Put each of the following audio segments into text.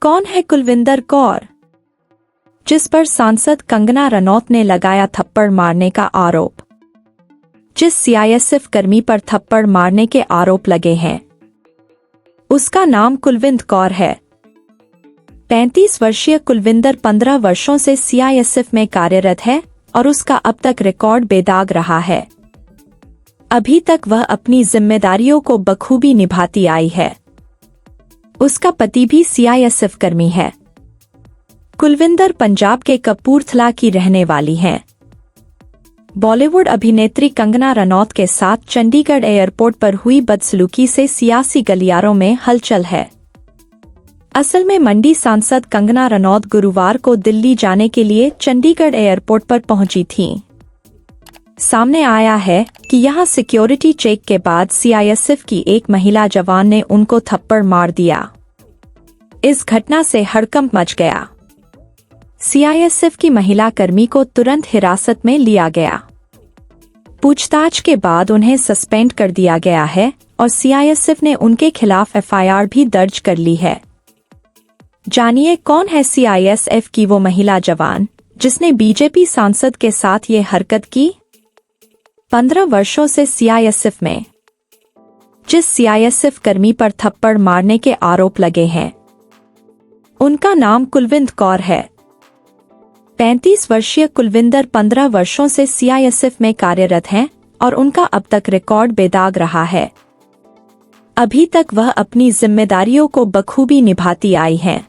कौन है कुलविंदर कौर, जिस पर सांसद कंगना रनौत ने लगाया थप्पड़ मारने का आरोप? जिस सीआईएसएफ कर्मी पर थप्पड़ मारने के आरोप लगे हैं उसका नाम कुलविंदर कौर है। 35 वर्षीय कुलविंदर 15 वर्षों से सीआईएसएफ में कार्यरत है और उसका अब तक रिकॉर्ड बेदाग रहा है। अभी तक वह अपनी जिम्मेदारियों को बखूबी निभाती आई है। उसका पति भी सीआईएसएफ कर्मी है। कुलविंदर पंजाब के कपूरथला की रहने वाली हैं। बॉलीवुड अभिनेत्री कंगना रनौत के साथ चंडीगढ़ एयरपोर्ट पर हुई बदसलूकी से सियासी गलियारों में हलचल है। असल में मंडी सांसद कंगना रनौत गुरुवार को दिल्ली जाने के लिए चंडीगढ़ एयरपोर्ट पर पहुंची थीं। सामने आया है कि यहां सिक्योरिटी चेक के बाद सीआईएसएफ की एक महिला जवान ने उनको थप्पड़ मार दिया। इस घटना से हड़कंप मच गया। सीआईएसएफ की महिला कर्मी को तुरंत हिरासत में लिया गया। पूछताछ के बाद उन्हें सस्पेंड कर दिया गया है और सीआईएसएफ ने उनके खिलाफ एफआईआर भी दर्ज कर ली है। जानिए कौन है सीआईएसएफ की वो महिला जवान जिसने बीजेपी सांसद के साथ ये हरकत की। 15 वर्षों से सीआईएसएफ में जिस सीआईएसएफ कर्मी पर थप्पड़ मारने के आरोप लगे हैं उनका नाम कुलविंदर कौर है। 35 वर्षीय कुलविंदर 15 वर्षों से सीआईएसएफ में कार्यरत हैं और उनका अब तक रिकॉर्ड बेदाग रहा है। अभी तक वह अपनी जिम्मेदारियों को बखूबी निभाती आई हैं।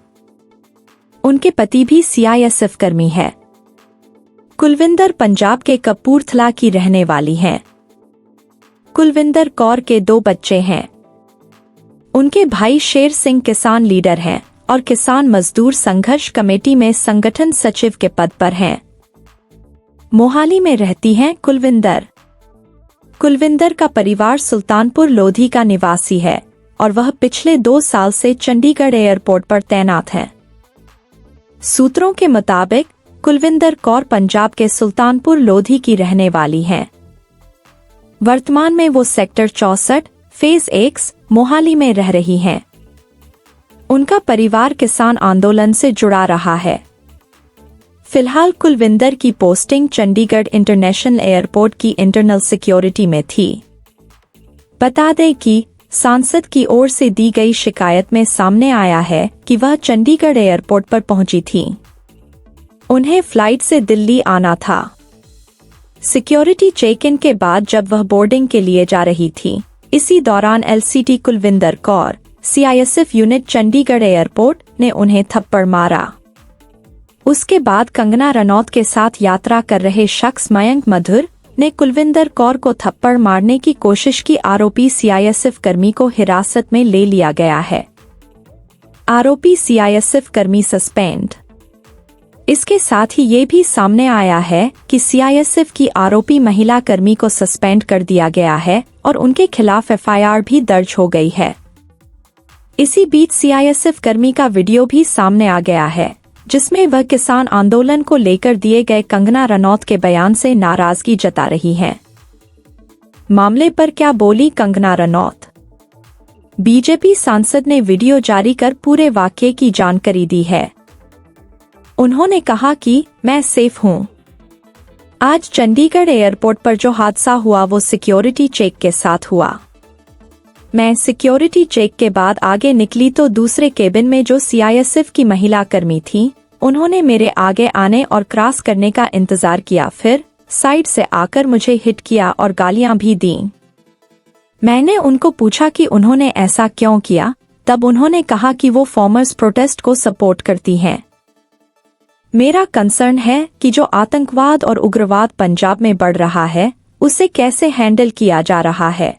उनके पति भी सीआईएसएफ कर्मी है। कुलविंदर पंजाब के कपूरथला की रहने वाली हैं। कुलविंदर कौर के 2 बच्चे हैं। उनके भाई शेर सिंह किसान लीडर हैं और किसान मजदूर संघर्ष कमेटी में संगठन सचिव के पद पर हैं। मोहाली में रहती हैं कुलविंदर। कुलविंदर का परिवार सुल्तानपुर लोधी का निवासी है और वह पिछले 2 साल से चंडीगढ़ एयरपोर्ट पर तैनात है। सूत्रों के मुताबिक कुलविंदर कौर पंजाब के सुल्तानपुर लोधी की रहने वाली हैं। वर्तमान में वो सेक्टर 64 फेज 1 मोहाली में रह रही हैं। उनका परिवार किसान आंदोलन से जुड़ा रहा है। फिलहाल कुलविंदर की पोस्टिंग चंडीगढ़ इंटरनेशनल एयरपोर्ट की इंटरनल सिक्योरिटी में थी। बता दें कि सांसद की ओर से दी गई शिकायत में सामने आया है कि वह चंडीगढ़ एयरपोर्ट पर पहुंची थीं। उन्हें फ्लाइट से दिल्ली आना था। सिक्योरिटी चेक इन के बाद जब वह बोर्डिंग के लिए जा रही थी, इसी दौरान LCT Kulwinder Kaur CISF unit Chandigarh airport ने उन्हें थप्पड़ मारा। उसके बाद कंगना रनौत के साथ यात्रा कर रहे शख्स मयंक मधुर ने कुलविंदर कौर को थप्पड़ मारने की कोशिश की। आरोपी सीआईएसएफ कर्मी को हिरासत में ले लिया गया है। आरोपी सीआईएसएफ कर्मी सस्पेंड। इसके साथ ही ये भी सामने आया है कि सीआईएसएफ की आरोपी महिला कर्मी को सस्पेंड कर दिया गया है और उनके खिलाफ एफआईआर भी दर्ज हो गई है। इसी बीच सीआईएसएफ कर्मी का वीडियो भी सामने आ गया है जिसमें वह किसान आंदोलन को लेकर दिए गए कंगना रनौत के बयान से नाराजगी जता रही हैं। मामले पर क्या बोली कंगना रनौत? बीजेपी सांसद ने वीडियो जारी कर पूरे वाकये की जानकारी दी है। उन्होंने कहा कि मैं सेफ हूं। आज चंडीगढ़ एयरपोर्ट पर जो हादसा हुआ वो सिक्योरिटी चेक के साथ हुआ। मैं सिक्योरिटी चेक के बाद आगे निकली तो दूसरे केबिन में जो सीआईएसएफ की महिला कर्मी थी उन्होंने मेरे आगे आने और क्रॉस करने का इंतजार किया, फिर साइड से आकर मुझे हिट किया और गालियां भी दीं। मैंने उनको पूछा कि उन्होंने ऐसा क्यों किया, तब उन्होंने कहा कि वो फार्मर्स प्रोटेस्ट को सपोर्ट करती हैं। मेरा कंसर्न है कि जो आतंकवाद और उग्रवाद पंजाब में बढ़ रहा है उसे कैसे हैंडल किया जा रहा है।